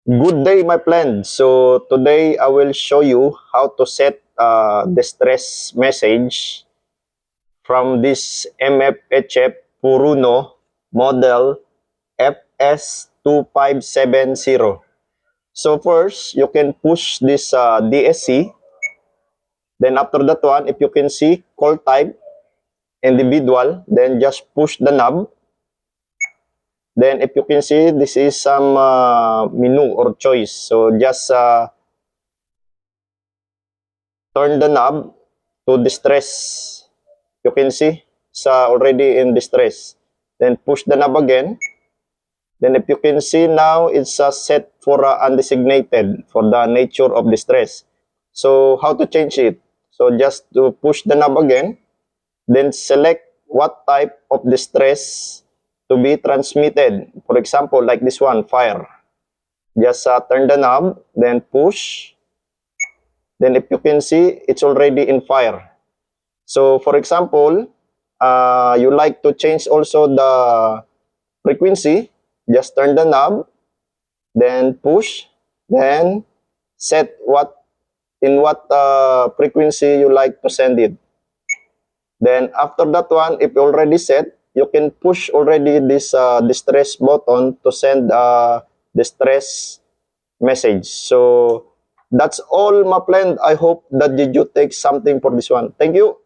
Good day, my friend. So today I will show you how to set distress message from this MFHF Puruno model FS2570. So first, you can push this DSC. Then after that one, if you can see call type individual, then just push the knob. Then if you can see, this is some menu or choice. So just turn the knob to distress. You can see sa already in distress. Then push the knob again. Then if you can see now, it's set for undesignated for the nature of distress. So how to change it? So just to push the knob again, then select what type of distress to be transmitted. For example, like this one, fire. Just turn the knob, then push. Then if you can see, it's already in fire. So for example, you like to change also the frequency, just turn the knob, then push, then set what frequency you like to send it. Then after that one, if you already set, you can push already this distress button to send a distress message. So that's all, my friend. I hope that you take something for this one. Thank you.